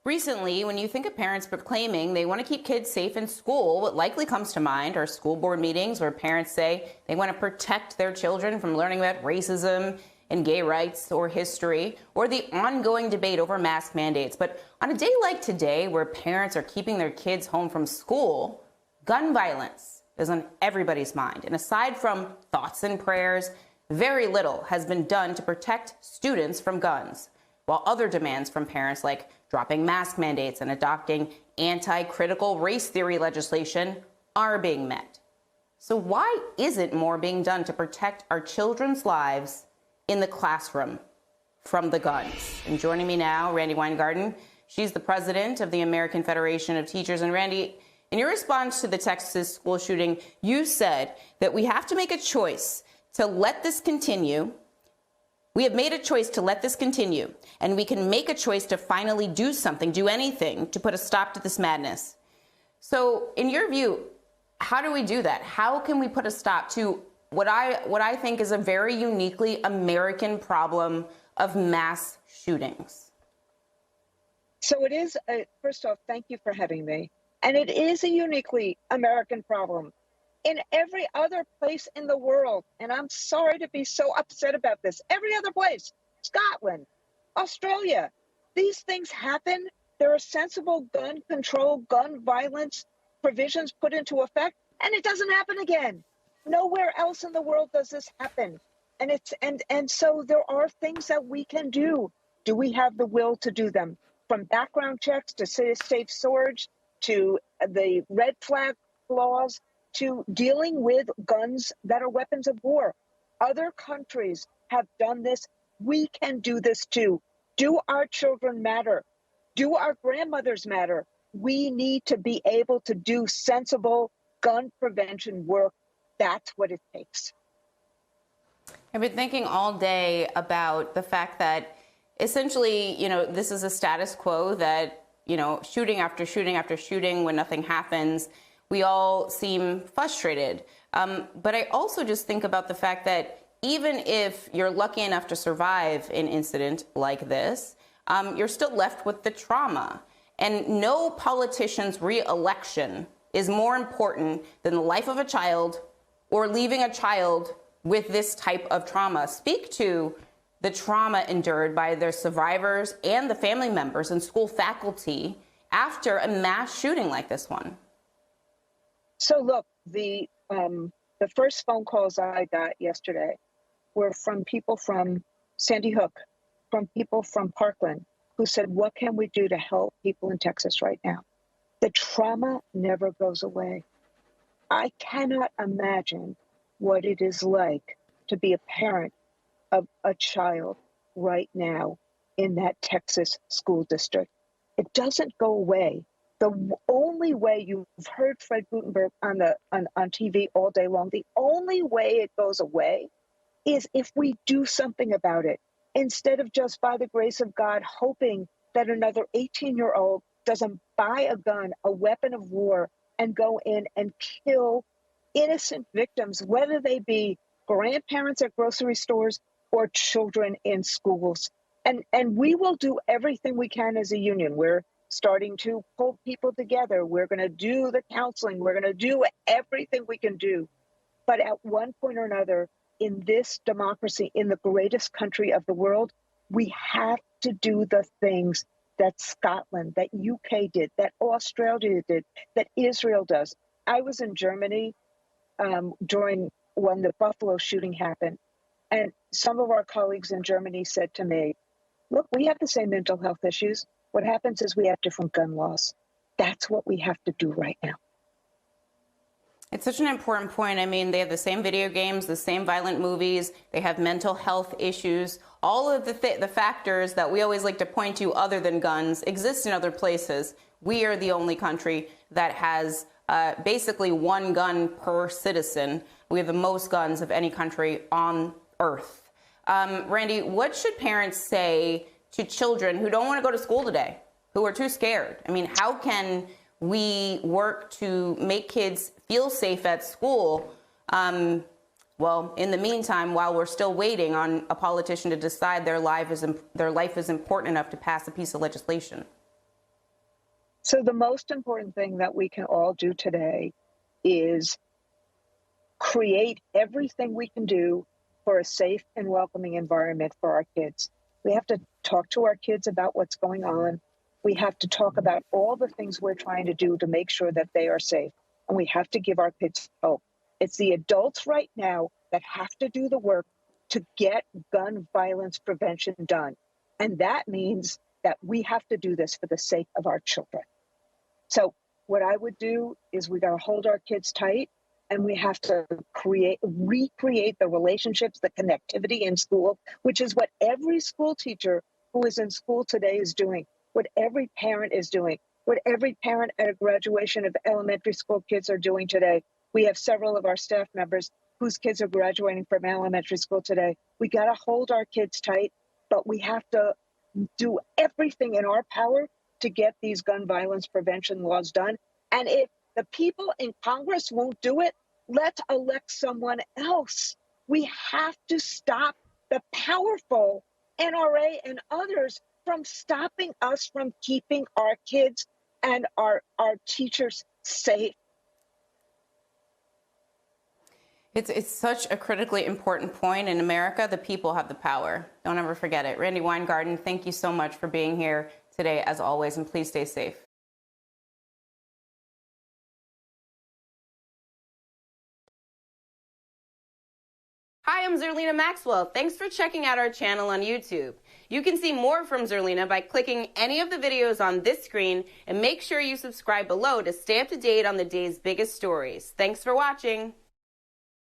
Recently, when you think of parents proclaiming they want to keep kids safe in school, what likely comes to mind are school board meetings where parents say they want to protect their children from learning about racism and gay rights or history, or the ongoing debate over mask mandates. But on a day like today, where parents are keeping their kids home from school, gun violence is on everybody's mind. And aside from thoughts and prayers, very little has been done to protect students from guns, while other demands from parents, like dropping mask mandates and adopting anti-critical race theory legislation, are being met. So why isn't more being done to protect our children's lives in the classroom from the guns? And joining me now, Randi Weingarten. She's the president of the American Federation of Teachers. And Randi, in your response to the Texas school shooting, you said that we have to make a choice to let this continue. We have made a choice to let this continue, and we can make a choice to finally do something, do anything to put a stop to this madness. So in your view, how do we do that? How can we put a stop to what I think is a very uniquely American problem of mass shootings? So it is, first off, thank you for having me. And it is a uniquely American problem. In every other place in the world, and I'm sorry to be so upset about this, every other place, Scotland, Australia, these things happen. There are sensible gun control, gun violence provisions put into effect, and it doesn't happen again. Nowhere else in the world does this happen. And so there are things that we can do. Do we have the will to do them? From background checks to safe storage, to the red flag laws, to dealing with guns that are weapons of war. Other countries have done this. We can do this too. Do our children matter? Do our grandmothers matter? We need to be able to do sensible gun prevention work. That's what it takes. I've been thinking all day about the fact that essentially, this is a status quo that, shooting after shooting after shooting, when nothing happens, we all seem frustrated. But I also just think about the fact that even if you're lucky enough to survive an incident like this, you're still left with the trauma. And no politician's re-election is more important than the life of a child or leaving a child with this type of trauma. Speak to the trauma endured by their survivors and the family members and school faculty after a mass shooting like this one. So look, the first phone calls I got yesterday were from people from Sandy Hook, from people from Parkland, who said, what can we do to help people in Texas right now? The trauma never goes away. I cannot imagine what it is like to be a parent of a child right now in that Texas school district. It doesn't go away. The only way, you've heard Fred Gutenberg on TV all day long, the only way it goes away is if we do something about it, instead of just by the grace of God hoping that another 18-year-old doesn't buy a gun, a weapon of war, and go in and kill innocent victims, whether they be grandparents at grocery stores or children in schools. And we will do everything we can as a union. We're starting to pull people together. We're going to do the counseling. We're going to do everything we can do. But at one point or another, in this democracy, in the greatest country of the world, we have to do the things that Scotland, that UK did, that Australia did, that Israel does. I was in Germany during when the Buffalo shooting happened. And some of our colleagues in Germany said to me, look, we have the same mental health issues. What happens is we have different gun laws. That's what we have to do right now. It's such an important point. I mean, they have the same video games, the same violent movies. They have mental health issues. All of the factors that we always like to point to other than guns exist in other places. We are the only country that has basically one gun per citizen. We have the most guns of any country on Earth. Randi, what should parents say to children who don't want to go to school today, who are too scared? I mean, how can we work to make kids feel safe at school? Well, in the meantime, while we're still waiting on a politician to decide their life is important enough to pass a piece of legislation. So the most important thing that we can all do today is create everything we can do for a safe and welcoming environment for our kids. We have to talk to our kids about what's going on. We have to talk about all the things we're trying to do to make sure that they are safe. And we have to give our kids hope. It's the adults right now that have to do the work to get gun violence prevention done. And that means that we have to do this for the sake of our children. So what I would do is we got to hold our kids tight, and we have to recreate the relationships, the connectivity in school, which is what every school teacher who is in school today is doing, what every parent is doing, what every parent at a graduation of elementary school kids are doing today. We have several of our staff members whose kids are graduating from elementary school today. We got to hold our kids tight, but we have to do everything in our power to get these gun violence prevention laws done. And if the people in Congress won't do it, let's elect someone else. We have to stop the powerful NRA and others from stopping us from keeping our kids and our teachers safe. It's such a critically important point. In America, the people have the power. Don't ever forget it. Randi Weingarten, thank you so much for being here today, as always, and please stay safe. Hi, I'm Zerlina Maxwell. Thanks for checking out our channel on YouTube. You can see more from Zerlina by clicking any of the videos on this screen, and make sure you subscribe below to stay up to date on the day's biggest stories. Thanks for watching.